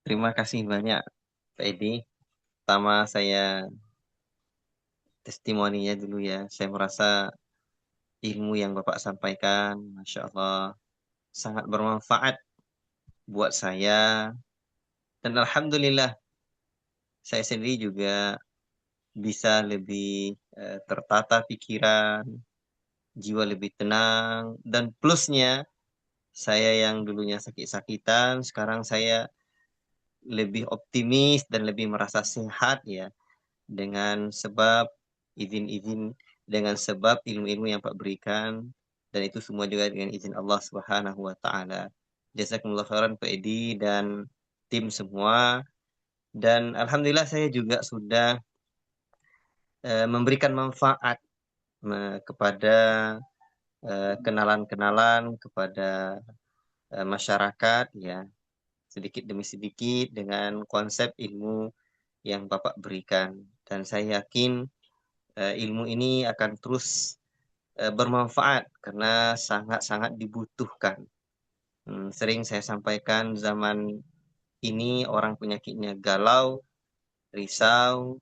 Terima kasih banyak, Pak Edi. Pertama saya testimoninya dulu ya. Saya merasa ilmu yang Bapak sampaikan, Masya Allah, sangat bermanfaat buat saya. Dan Alhamdulillah, saya sendiri juga bisa lebih tertata pikiran, jiwa lebih tenang. Dan plusnya, saya yang dulunya sakit-sakitan, sekarang saya lebih optimis dan lebih merasa sehat ya. Dengan sebab izin-izin, dengan sebab ilmu-ilmu yang Pak berikan, dan itu semua juga dengan izin Allah Subhanahu wa taala. Jazakumullah khairan Pak Edi dan tim semua, dan alhamdulillah saya juga sudah memberikan manfaat kepada kenalan-kenalan, kepada masyarakat ya, sedikit demi sedikit dengan konsep ilmu yang Bapak berikan, dan saya yakin ilmu ini akan terus bermanfaat karena sangat-sangat dibutuhkan. Sering saya sampaikan zaman ini orang penyakitnya galau, risau,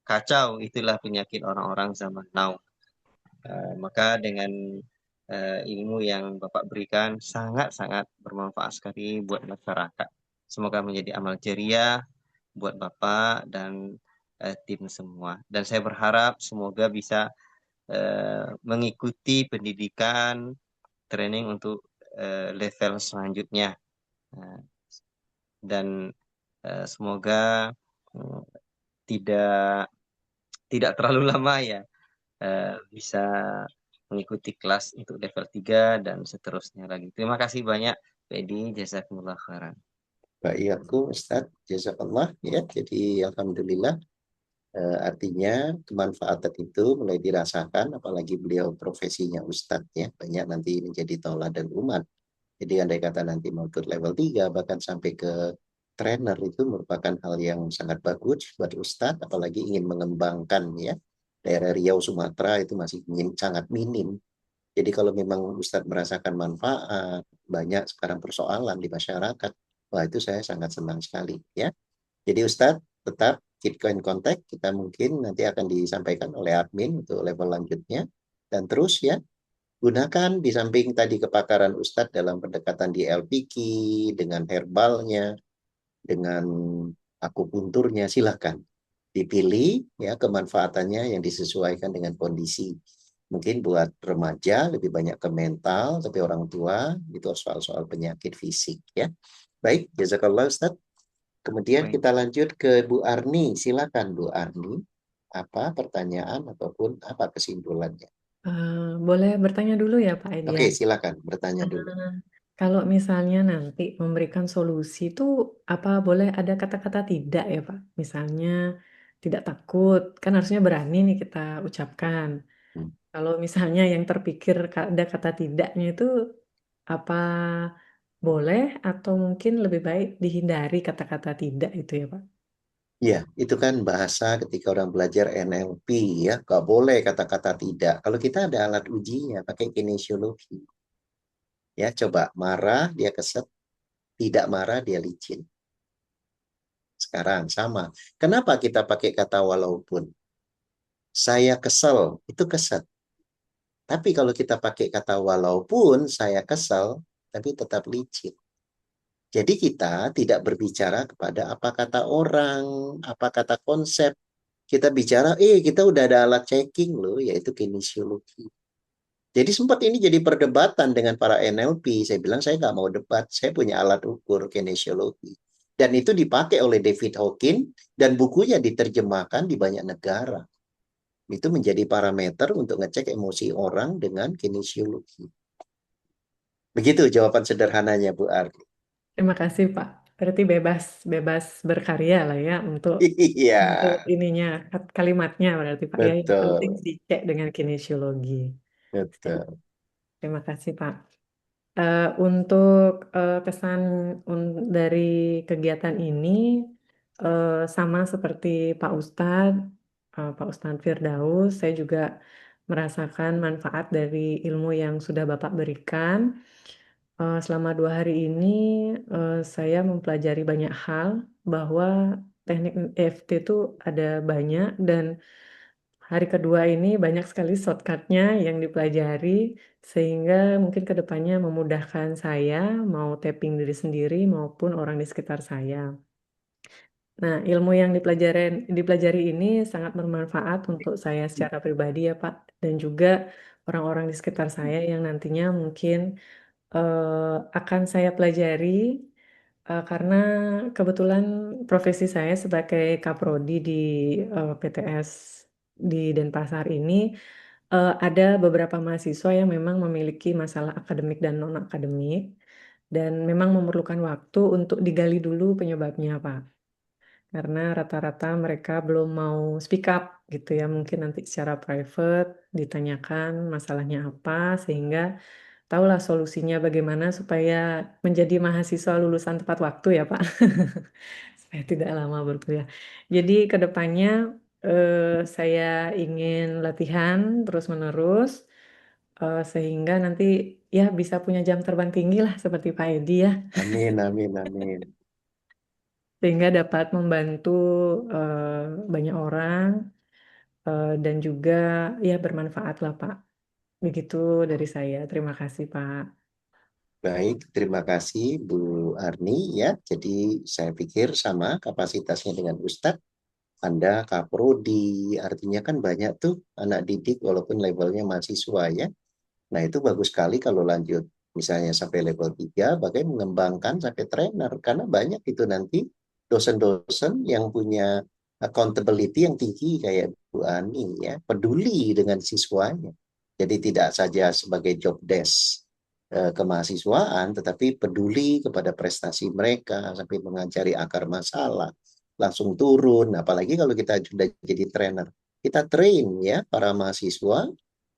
kacau, itulah penyakit orang-orang zaman now. Maka dengan ilmu yang Bapak berikan sangat-sangat bermanfaat sekali buat masyarakat. Semoga menjadi amal jariah buat Bapak dan tim semua. Dan saya berharap semoga bisa mengikuti pendidikan training untuk level selanjutnya. Nah, dan semoga eh, tidak tidak terlalu lama ya, bisa mengikuti kelas untuk level 3 dan seterusnya lagi. Terima kasih banyak, Pedi. Jazakumullah khairan. Baik, Ustadz, jazakallah ya. Jadi alhamdulillah, artinya kemanfaatan itu mulai dirasakan, apalagi beliau profesinya Ustadz ya, banyak nanti menjadi tauladan umat. Jadi andai kata nanti mau ke level 3 bahkan sampai ke trainer, itu merupakan hal yang sangat bagus buat Ustadz, apalagi ingin mengembangkan ya. Daerah Riau, Sumatera itu masih sangat minim. Jadi kalau memang Ustadz merasakan manfaat, banyak sekarang persoalan di masyarakat, wah itu saya sangat senang sekali ya. Jadi Ustadz tetap keep in contact, kita mungkin nanti akan disampaikan oleh admin untuk level lanjutnya. Dan terus ya, gunakan di samping tadi kepakaran Ustadz dalam pendekatan di LPQ, dengan herbalnya, dengan akupunturnya, silahkan dipilih ya kemanfaatannya yang disesuaikan dengan kondisi. Mungkin buat remaja lebih banyak ke mental, tapi orang tua itu soal-soal penyakit fisik ya. Baik, jazakallah Ustaz. Kemudian Baik. kita lanjut ke Bu Arni. Silakan Bu Arni. Apa pertanyaan ataupun apa kesimpulannya? Boleh bertanya dulu ya Pak Oke, Edian? silakan bertanya dulu. Kalau misalnya nanti memberikan solusi itu apa boleh ada kata-kata tidak ya Pak? Misalnya tidak takut, kan harusnya berani nih kita ucapkan. Hmm. Kalau misalnya yang terpikir ada kata tidaknya itu apa boleh atau mungkin lebih baik dihindari kata-kata tidak itu ya Pak? Ya, itu kan bahasa ketika orang belajar NLP ya, nggak boleh kata-kata tidak. Kalau kita ada alat ujinya, pakai kinesiologi. Ya, coba marah dia keset, tidak marah dia licin. Sekarang sama. Kenapa kita pakai kata walaupun? Saya kesel, itu keset. Tapi kalau kita pakai kata walaupun saya kesel, tapi tetap licin. Jadi kita tidak berbicara kepada apa kata orang, apa kata konsep. Kita bicara, kita udah ada alat checking loh, yaitu kinesiologi. Jadi sempat ini jadi perdebatan dengan para NLP. Saya bilang saya nggak mau debat, saya punya alat ukur kinesiologi. Dan itu dipakai oleh David Hawkins dan bukunya diterjemahkan di banyak negara. Itu menjadi parameter untuk ngecek emosi orang dengan kinesiologi. Begitu jawaban sederhananya Bu Ardi. Terima kasih Pak. Berarti bebas bebas berkarya lah ya Iya, untuk ininya kalimatnya berarti Pak ya. Yang penting betul, dicek dengan kinesiologi. betul. Terima kasih Pak. Untuk kesan dari kegiatan ini sama seperti Pak Ustadz Firdaus, saya juga merasakan manfaat dari ilmu yang sudah Bapak berikan. selama 2 hari ini saya mempelajari banyak hal bahwa teknik EFT itu ada banyak dan hari kedua ini banyak sekali shortcutnya yang dipelajari sehingga mungkin ke depannya memudahkan saya mau tapping diri sendiri maupun orang di sekitar saya. Nah, ilmu yang dipelajari ini sangat bermanfaat untuk saya secara pribadi ya Pak, dan juga orang-orang di sekitar saya yang nantinya mungkin akan saya pelajari karena kebetulan profesi saya sebagai kaprodi di PTS di Denpasar ini ada beberapa mahasiswa yang memang memiliki masalah akademik dan non-akademik dan memang memerlukan waktu untuk digali dulu penyebabnya, Pak. Karena rata-rata mereka belum mau speak up gitu ya, mungkin nanti secara private ditanyakan masalahnya apa sehingga tahulah solusinya bagaimana supaya menjadi mahasiswa lulusan tepat waktu ya, Pak. Supaya tidak lama berkuliah. Jadi ke depannya saya ingin latihan terus-menerus sehingga nanti ya bisa punya jam terbang tinggi lah seperti Pak Edi ya, Amin, amin, amin. sehingga dapat membantu eh, banyak orang dan juga ya bermanfaat lah, Pak. Begitu dari saya. Terima kasih, Pak. Baik, terima kasih Bu Arni ya. Jadi saya pikir sama kapasitasnya dengan Ustadz. Anda kaprodi, artinya kan banyak tuh anak didik walaupun levelnya mahasiswa ya. Nah, itu bagus sekali kalau lanjut misalnya sampai level 3, bagaimana mengembangkan sampai trainer. Karena banyak itu nanti dosen-dosen yang punya accountability yang tinggi kayak Bu Ani ya, peduli dengan siswanya. Jadi tidak saja sebagai job desk kemahasiswaan, tetapi peduli kepada prestasi mereka sampai mengajari akar masalah, langsung turun. Apalagi kalau kita sudah jadi trainer, kita train ya para mahasiswa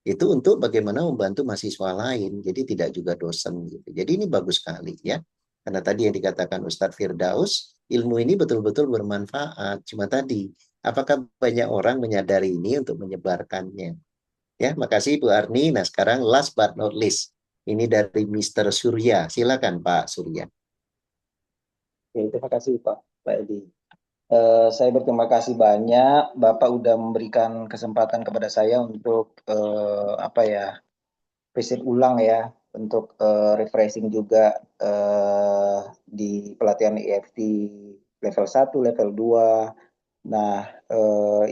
itu untuk bagaimana membantu mahasiswa lain. Jadi tidak juga dosen gitu. Jadi ini bagus sekali ya. Karena tadi yang dikatakan Ustadz Firdaus, ilmu ini betul-betul bermanfaat. Cuma tadi, apakah banyak orang menyadari ini untuk menyebarkannya? Ya, makasih Bu Arni. Nah, sekarang last but not least. Ini dari Mr. Surya. Silakan Pak Surya. Oke, terima kasih Pak Edi. Saya berterima kasih banyak Bapak udah memberikan kesempatan kepada saya untuk apa ya, visit ulang ya, untuk refreshing juga di pelatihan EFT level 1, level 2. Nah,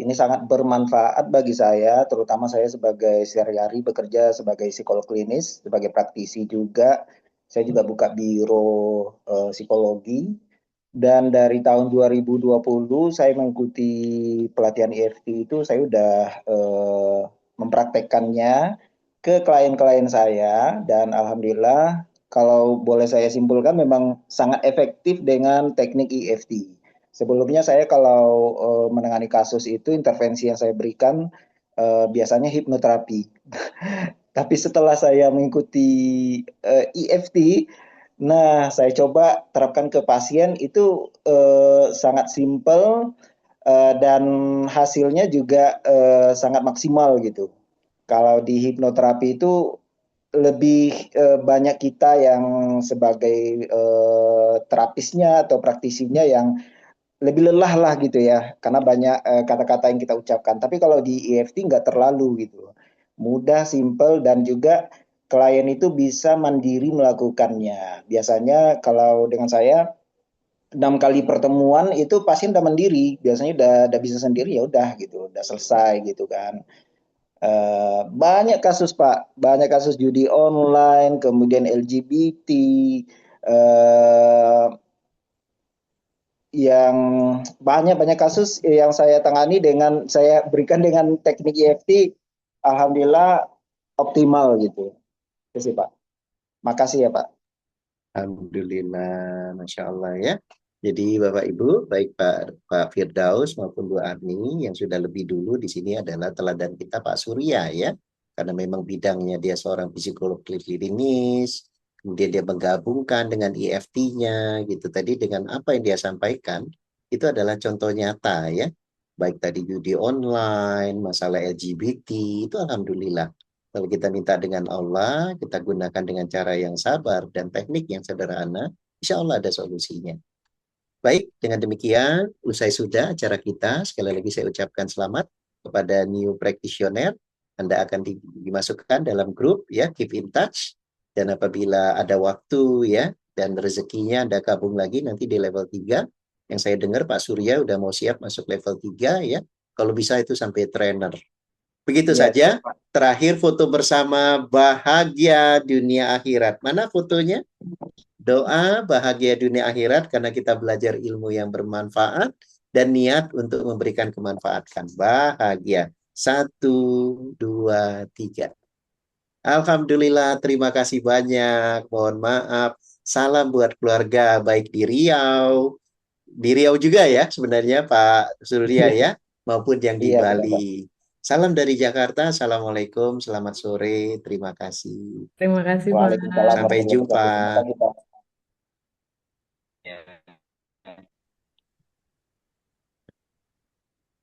ini sangat bermanfaat bagi saya, terutama saya sebagai sehari-hari bekerja sebagai psikolog klinis, sebagai praktisi juga. Saya juga buka biro psikologi. Dan dari tahun 2020 saya mengikuti pelatihan EFT itu, saya udah mempraktekkannya ke klien-klien saya dan alhamdulillah kalau boleh saya simpulkan memang sangat efektif dengan teknik EFT. Sebelumnya saya kalau menangani kasus itu intervensi yang saya berikan biasanya hipnoterapi. Tapi setelah saya mengikuti EFT, nah saya coba terapkan ke pasien itu sangat simpel dan hasilnya juga sangat maksimal gitu. Kalau di hipnoterapi itu lebih banyak kita yang sebagai terapisnya atau praktisinya yang lebih lelah lah gitu ya, karena banyak kata-kata yang kita ucapkan. Tapi kalau di EFT nggak terlalu gitu, mudah, simple, dan juga klien itu bisa mandiri melakukannya. Biasanya kalau dengan saya 6 kali pertemuan itu pasien udah mandiri, biasanya udah bisa sendiri ya udah gitu, udah selesai gitu kan. Banyak kasus Pak, banyak kasus judi online, kemudian LGBT, eh, yang banyak kasus yang saya tangani dengan saya berikan dengan teknik EFT, alhamdulillah optimal gitu. Itu sih Pak. Makasih ya Pak. Alhamdulillah, Masya Allah ya. Jadi Bapak Ibu, baik Pak Firdaus maupun Bu Arni yang sudah lebih dulu di sini adalah teladan kita Pak Surya ya. Karena memang bidangnya dia seorang psikolog klinis, kemudian dia menggabungkan dengan EFT-nya gitu. Tadi dengan apa yang dia sampaikan, itu adalah contoh nyata ya. Baik tadi judi online, masalah LGBT, itu Alhamdulillah. Kalau kita minta dengan Allah, kita gunakan dengan cara yang sabar dan teknik yang sederhana, insya Allah ada solusinya. Baik, dengan demikian usai sudah acara kita. Sekali lagi saya ucapkan selamat kepada new practitioner. Anda akan dimasukkan dalam grup ya, keep in touch. Dan apabila ada waktu ya dan rezekinya Anda gabung lagi nanti di level 3. Yang saya dengar Pak Surya udah mau siap masuk level 3 ya. Kalau bisa itu sampai trainer. Begitu Ya, saja. Terakhir foto bersama bahagia dunia akhirat. Mana fotonya? Doa bahagia dunia akhirat karena kita belajar ilmu yang bermanfaat dan niat untuk memberikan kemanfaatan. Bahagia. 1, 2, 3. Alhamdulillah, terima kasih banyak. Mohon maaf. Salam buat keluarga baik di Riau. Di Riau juga ya sebenarnya Pak Surya ya, maupun yang di iya benar Pak. Bali. Salam dari Jakarta. Assalamualaikum. Selamat sore. Terima kasih. Terima kasih, Pak. Waalaikumsalam Sampai warahmatullahi jumpa. wabarakatuh. Terima kasih Pak. Ya.